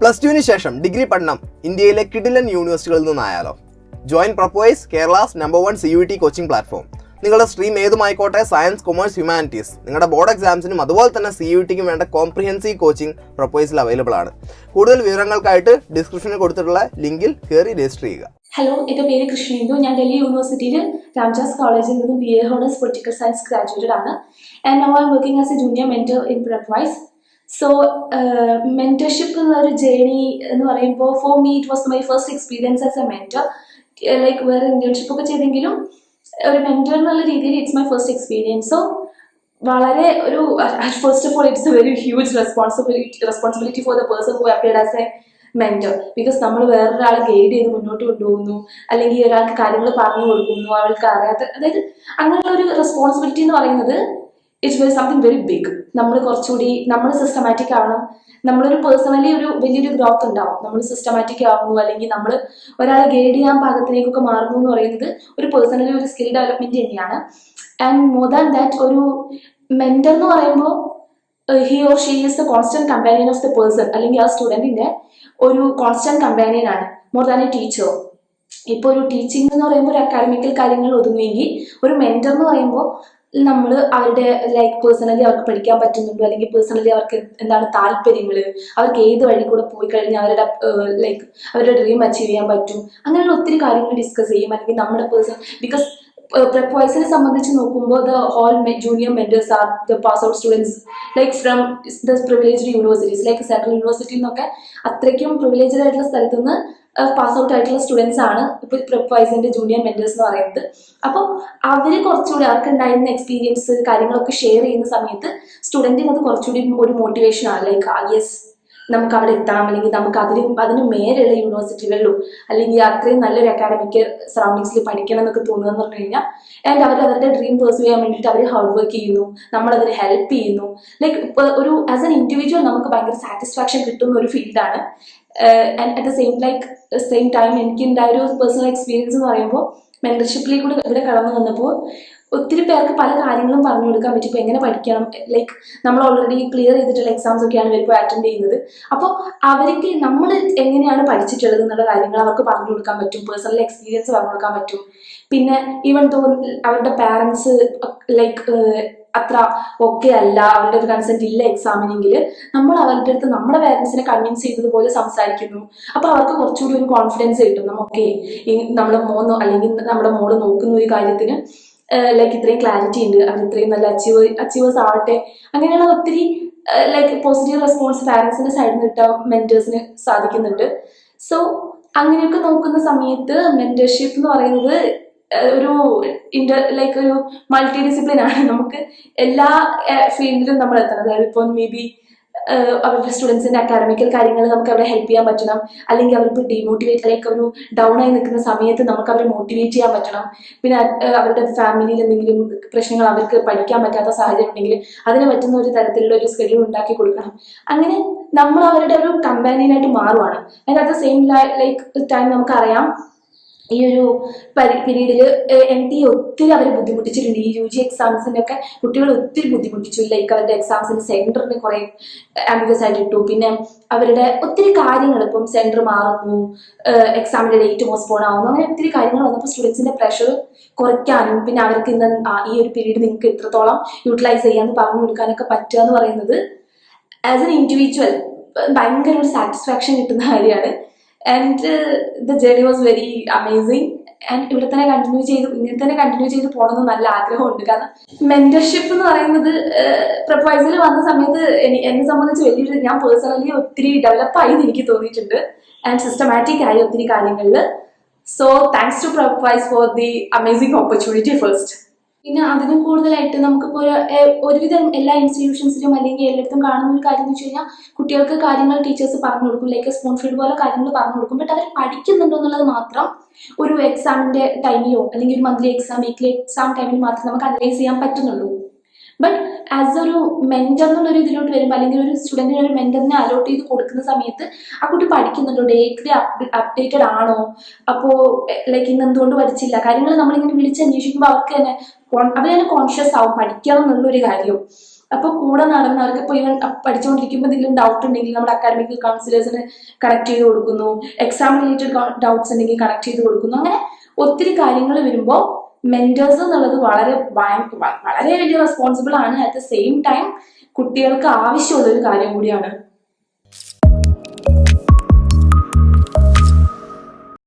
+2 ശേഷം ഡിഗ്രി പഠനം ഇന്ത്യയിലെ കിടിലൻ യൂണിവേഴ്സിറ്റികളിൽ നിന്നായാലോ? Join Prepwise, Kerala's No.1 CUET coaching platform. നിങ്ങളുടെ സ്ട്രീം ഏതുമായിക്കോട്ടെ, സയൻസ്, കൊമേഴ്സ്, ഹ്യൂമാനിറ്റീസ്, നിങ്ങളുടെ ബോർഡ് എക്സാംസിനും അതുപോലെ തന്നെ CUETക്കും വേണ്ട കോംപ്രിഹെൻസീവ് കോച്ചിങ് Prepwiseൽ അവൈലബിൾ ആണ്. കൂടുതൽ വിവരങ്ങൾക്കായിട്ട് ഡിസ്ക്രിപ്ഷനിൽ കൊടുത്തിട്ടുള്ള ലിങ്കിൽ കയറി രജിസ്റ്റർ ചെയ്യുക. ഹലോ, എൻ്റെ പേര് Krishnendu. ഞാൻ ഡൽഹി യൂണിവേഴ്സിറ്റിയിൽ രാംജാസ് കോളേജിൽ നിന്നും BA honours political science graduated ആണ്. And now I'm working as a junior mentor in Prepwise. So mentorship എന്നൊരു ജേണി എന്ന് പറയുമ്പോൾ for me it was my first experience as a mentor. Like വേറെ internship ഒക്കെ ചെയ്തെങ്കിലും ഒരു mentor എന്നുള്ള രീതിയിൽ it's my first experience. So വളരെ ഒരു first of all it's a very huge responsibility for the person who appeared as a mentor. Because നമ്മൾ വേറൊരാളെ ഗൈഡ് ചെയ്ത് മുന്നോട്ട് കൊണ്ടുപോകുന്നു, അല്ലെങ്കിൽ ഒരാൾക്ക് കാര്യങ്ങൾ പറഞ്ഞു കൊടുക്കുന്നു, അവൾക്ക് അറിയാത്ത, അതായത് അങ്ങനെയുള്ള ഒരു റെസ്പോൺസിബിലിറ്റി എന്ന് പറയുന്നത് it's very something very big. നമ്മൾ കുറച്ചുകൂടി നമ്മൾ സിസ്റ്റമാറ്റിക് ആവണം. നമ്മളൊരു പേഴ്സണലി ഒരു വലിയൊരു ഗ്രോത്ത് ഉണ്ടാവും. നമ്മൾ സിസ്റ്റമാറ്റിക് ആവുന്നു, അല്ലെങ്കിൽ നമ്മൾ ഒരാളെ ഗൈഡ് ചെയ്യാൻ പാകത്തിലേക്കൊക്കെ മാറുന്നു എന്ന് പറയുന്നത് ഒരു പേഴ്സണലി ഒരു സ്കിൽ ഡെവലപ്മെന്റ് തന്നെയാണ്. ആൻഡ് മോർ ദാൻ ദാറ്റ്, ഒരു മെന്റർ എന്ന് പറയുമ്പോൾ he or she is the constant companion of the person, അല്ലെങ്കിൽ ആ സ്റ്റുഡന്റിന്റെ ഒരു കോൺസ്റ്റന്റ് കമ്പാനിയൻ ആണ്, മോർ ദാൻ എ ടീച്ചർ. ഇപ്പോൾ ഒരു ടീച്ചിങ് എന്ന് പറയുമ്പോൾ ഒരു അക്കാഡമിക്കൽ കാര്യങ്ങൾ ഒതുങ്ങുമെങ്കിൽ, ഒരു മെന്റർ എന്ന് പറയുമ്പോൾ നമ്മൾ അവരുടെ ലൈക്ക് പേഴ്സണലി അവർക്ക് പഠിക്കാൻ പറ്റുന്നുണ്ടോ, അല്ലെങ്കിൽ പേഴ്സണലി അവർക്ക് എന്താണ് താല്പര്യങ്ങൾ, അവർക്ക് ഏത് വഴി കൂടെ പോയി കഴിഞ്ഞാൽ അവരുടെ ലൈക്ക് അവരുടെ ഡ്രീം അച്ചീവ് ചെയ്യാൻ പറ്റും, അങ്ങനെയുള്ള ഒത്തിരി കാര്യങ്ങൾ ഡിസ്കസ് ചെയ്യും. അല്ലെങ്കിൽ നമ്മുടെ പേഴ്സൺ, ബിക്കോസ് Prepwiseനെ സംബന്ധിച്ച് നോക്കുമ്പോൾ the whole junior mentors are the pass out students like from the privileged universities like central university എന്നൊക്കെ അത്രയ്ക്കും പ്രിവിലേജ്ഡ് ആയിട്ടുള്ള സ്ഥലത്ത് നിന്ന് പാസ് ഔട്ട് ആയിട്ടുള്ള സ്റ്റുഡൻസ് ആണ് ഇപ്പോൾ Prepwiseന്റെ ജൂനിയർ മെന്റേഴ്സ് എന്ന് പറയുന്നത്. അപ്പോൾ അവർ കുറച്ചുകൂടി അവർക്ക് ഉണ്ടായിരുന്ന എക്സ്പീരിയൻസ് കാര്യങ്ങളൊക്കെ ഷെയർ ചെയ്യുന്ന സമയത്ത് സ്റ്റുഡൻറ്റിന് അത് കുറച്ചുകൂടി ഒരു മോട്ടിവേഷൻ ആണ്. ലൈക്ക് യെസ്, നമുക്ക് അവിടെ എത്തണം, അല്ലെങ്കിൽ നമുക്ക് അതിന് മേലുള്ള യൂണിവേഴ്സിറ്റികളിലും അല്ലെങ്കിൽ അത്രയും നല്ലൊരു അക്കാഡമിക് സറൗണ്ടിങ്സിൽ പഠിക്കണം എന്നൊക്കെ തോന്നുന്നതെന്ന് പറഞ്ഞു കഴിഞ്ഞാൽ, ആൻഡ് അവരുടെ ഡ്രീം പേഴ്സ്യൂ ചെയ്യാൻ വേണ്ടിയിട്ട് അവർ ഹാർഡ് വർക്ക് ചെയ്യുന്നു, നമ്മളതിന് ഹെൽപ്പ് ചെയ്യുന്നു. ലൈക്ക് ഒരു ആസ് എൻ ഇൻഡിവിജ്വൽ നമുക്ക് ഭയങ്കര സാറ്റിസ്ഫാക്ഷൻ കിട്ടുന്ന ഒരു ഫീൽഡാണ്. And at the same time എനിക്ക് ഉണ്ടായ ഒരു പേഴ്സണൽ എക്സ്പീരിയൻസ് എന്ന് പറയുമ്പോൾ, മെന്റർഷിപ്പിലേക്ക് കൂടെ ഇവിടെ കടന്നു വന്നപ്പോൾ ഒത്തിരി പേർക്ക് പല കാര്യങ്ങളും പറഞ്ഞു കൊടുക്കാൻ പറ്റും. ഇപ്പോൾ എങ്ങനെ പഠിക്കണം, ലൈക്ക് നമ്മൾ ഓൾറെഡി ക്ലിയർ ചെയ്തിട്ടുള്ള എക്സാംസ് ഒക്കെയാണ് ഇവരിപ്പോൾ അറ്റൻഡ് ചെയ്യുന്നത്. അപ്പോൾ അവർക്ക് നമ്മൾ എങ്ങനെയാണ് പഠിച്ചിട്ടുള്ളത് എന്നുള്ള കാര്യങ്ങൾ അവർക്ക് പറഞ്ഞു കൊടുക്കാൻ പറ്റും, പേഴ്സണൽ എക്സ്പീരിയൻസ് പറഞ്ഞു കൊടുക്കാൻ പറ്റും. പിന്നെ ഈവൻ തോ അവരുടെ പാരൻസ് ലൈക്ക് അത്ര ഓക്കെ അല്ല, അവരുടെ ഒരു കൺസെന്റ് ഇല്ല എക്സാമിനെങ്കിൽ, നമ്മൾ അവരുടെ അടുത്ത് നമ്മുടെ പാരൻസിനെ കൺവിൻസ് ചെയ്തതുപോലെ സംസാരിക്കുന്നു. അപ്പോൾ അവർക്ക് കുറച്ചുകൂടി ഒരു കോൺഫിഡൻസ് കിട്ടും. നമുക്ക് നമ്മുടെ മോനോ അല്ലെങ്കിൽ നമ്മുടെ മോള് നോക്കുന്ന ഒരു കാര്യത്തിന് ലൈക്ക് ഇത്രയും ക്ലാരിറ്റി ഉണ്ട്, അവർ ഇത്രയും നല്ല അച്ചീവേഴ്സ് ആവട്ടെ, അങ്ങനെയുള്ള ഒത്തിരി ലൈക്ക് പോസിറ്റീവ് റെസ്പോൺസ് പാരൻസിന്റെ സൈഡിൽ നിന്ന് കിട്ടാൻ മെന്റേഴ്സിന് സാധിക്കുന്നുണ്ട്. സോ അങ്ങനെയൊക്കെ നോക്കുന്ന സമയത്ത് മെന്റർഷിപ്പ് എന്ന് പറയുന്നത് ഒരു ലൈക്ക് ഒരു മൾട്ടി ഡിസിപ്ലിൻ ആണ്. നമുക്ക് എല്ലാ ഫീൽഡിലും നമ്മൾ എത്തണം. അതായത് ഇപ്പോൾ മേ ബി അവരുടെ സ്റ്റുഡൻസിന്റെ അക്കാഡമിക്കൽ കാര്യങ്ങൾ നമുക്ക് അവരെ ഹെൽപ്പ് ചെയ്യാൻ പറ്റണം, അല്ലെങ്കിൽ അവർക്ക് ഡീമോട്ടിവേറ്റ് ലൈക്ക് ഒരു ഡൗൺ ആയി നിൽക്കുന്ന സമയത്ത് നമുക്ക് അവരെ മോട്ടിവേറ്റ് ചെയ്യാൻ പറ്റണം. പിന്നെ അവരുടെ ഫാമിലിയിൽ എന്തെങ്കിലും പ്രശ്നങ്ങൾ, അവർക്ക് പഠിക്കാൻ പറ്റാത്ത സാഹചര്യം ഉണ്ടെങ്കിൽ അതിന് പറ്റുന്ന ഒരു തരത്തിലുള്ള ഒരു സ്കെഡ്യൂൾ ഉണ്ടാക്കി കൊടുക്കണം. അങ്ങനെ നമ്മൾ അവരുടെ ഒരു കമ്പാനിയനായിട്ട് മാറുവാണ്. And at the same like time നമുക്കറിയാം, ഈ ഒരു പീരീഡിൽ NT ഒത്തിരി അവരെ ബുദ്ധിമുട്ടിച്ചിട്ടുണ്ട്. ഈ UG എക്സാംസിൻ്റെ ഒക്കെ കുട്ടികൾ ഒത്തിരി ബുദ്ധിമുട്ടിച്ചു. ലൈക്ക് അവരുടെ എക്സാംസിന് സെൻറ്ററിന് കുറേ ആംബിഗസ് ആയിട്ട് ഇട്ടു. പിന്നെ അവരുടെ ഒത്തിരി കാര്യങ്ങൾ, ഇപ്പം സെൻറ്റർ മാറുന്നു, എക്സാമിൻ്റെ ഡേറ്റ് പോസ്റ്റ്പോൺ ആവുന്നു, അങ്ങനെ ഒത്തിരി കാര്യങ്ങൾ വന്നപ്പോൾ സ്റ്റുഡൻസിൻ്റെ പ്രഷർ കുറയ്ക്കാനും പിന്നെ അവർക്ക് ഇന്ന് ഈ ഒരു പീരീഡ് നിങ്ങൾക്ക് എത്രത്തോളം യൂട്ടിലൈസ് ചെയ്യാമെന്ന് പറഞ്ഞു കൊടുക്കാനൊക്കെ പറ്റുക എന്ന് പറയുന്നത് ആസ് എൻ ഇൻഡിവിജ്വൽ ഭയങ്കര ഒരു സാറ്റിസ്ഫാക്ഷൻ കിട്ടുന്ന കാര്യമാണ്. And the journey was very amazing. And ഇങ്ങനെ തന്നെ കണ്ടിന്യൂ ചെയ്ത് പോകണമെന്ന് നല്ല ആഗ്രഹമുണ്ട്. കാരണം മെന്റർഷിപ്പ് എന്ന് പറയുന്നത് Prepwiseൽ വന്ന സമയത്ത് എന്നെ സംബന്ധിച്ച് വലിയൊരു, ഞാൻ പേഴ്സണലി ഒത്തിരി ഡെവലപ്പായി എന്ന് എനിക്ക് തോന്നിയിട്ടുണ്ട്. ആൻഡ് സിസ്റ്റമാറ്റിക് ആയി ഒത്തിരി കാര്യങ്ങളിൽ. So thanks to Prepwise for the amazing opportunity first. പിന്നെ അതിന് കൂടുതലായിട്ട് നമുക്കിപ്പോൾ ഒരുവിധം എല്ലാ ഇൻസ്റ്റിറ്റ്യൂഷൻസിലും അല്ലെങ്കിൽ എല്ലായിടത്തും കാണുന്ന ഒരു കാര്യം എന്ന് വെച്ച് കഴിഞ്ഞാൽ, കുട്ടികൾക്ക് കാര്യങ്ങൾ ടീച്ചേഴ്സ് പറഞ്ഞു കൊടുക്കും, ലൈക്ക് സ്പൂൺ ഫീഡ് പോലെ കാര്യങ്ങൾ പറഞ്ഞു കൊടുക്കും. ബട്ട് അവർ പഠിക്കുന്നുണ്ടോ എന്നുള്ളത് മാത്രം ഒരു എക്സാമിൻ്റെ ടൈമിലോ അല്ലെങ്കിൽ ഒരു മന്ത്ലി എക്സാം, വീക്ക്ലി എക്സാം ടൈമിൽ മാത്രമേ നമുക്ക് അനലൈസ് ചെയ്യാൻ പറ്റുന്നുള്ളൂ. ബട്ട് ആസ് ഒരു മെന്റർ എന്നുള്ളൊരു ഇതിലോട്ട് വരുമ്പോൾ, അല്ലെങ്കിൽ ഒരു സ്റ്റുഡൻറ്റിന് ഒരു മെന്ററിനെ അലോട്ട് ചെയ്ത് കൊടുക്കുന്ന സമയത്ത് ആ കുട്ടി പഠിക്കുന്നുണ്ടോ, ഡേറ്റ്ലി അപ്ഡേറ്റഡ് ആണോ, അപ്പോൾ ലൈക്ക് ഇന്ന് എന്തുകൊണ്ട് പഠിച്ചില്ല, കാര്യങ്ങൾ നമ്മളിങ്ങനെ വിളിച്ചന്വേഷിക്കുമ്പോൾ അവർക്ക് തന്നെ കോൺഷ്യസ് ആവും പഠിക്കണം എന്നുള്ളൊരു കാര്യം. അപ്പോൾ കൂടെ നടന്നവർക്ക് ഇപ്പോൾ ഇവൻ പഠിച്ചുകൊണ്ടിരിക്കുമ്പോൾ എന്തെങ്കിലും ഡൗട്ട് ഉണ്ടെങ്കിൽ നമ്മൾ അക്കാഡമിക് കൗൺസിലേഴ്സിന് കണക്ട് ചെയ്ത് കൊടുക്കുന്നു, എക്സാം റിലേറ്റഡ് ഡൗട്ട്സ് ഉണ്ടെങ്കിൽ കണക്ട് ചെയ്ത് കൊടുക്കുന്നു. അങ്ങനെ ഒത്തിരി കാര്യങ്ങൾ വരുമ്പോൾ മെന്റേഴ്സ് എന്നുള്ളത് വളരെ വളരെ വലിയ റെസ്പോൺസിബിൾ ആണ്. അറ്റ് ദ സെയിം ടൈം കുട്ടികൾക്ക് ആവശ്യമുള്ള ഒരു കാര്യം കൂടിയാണ്.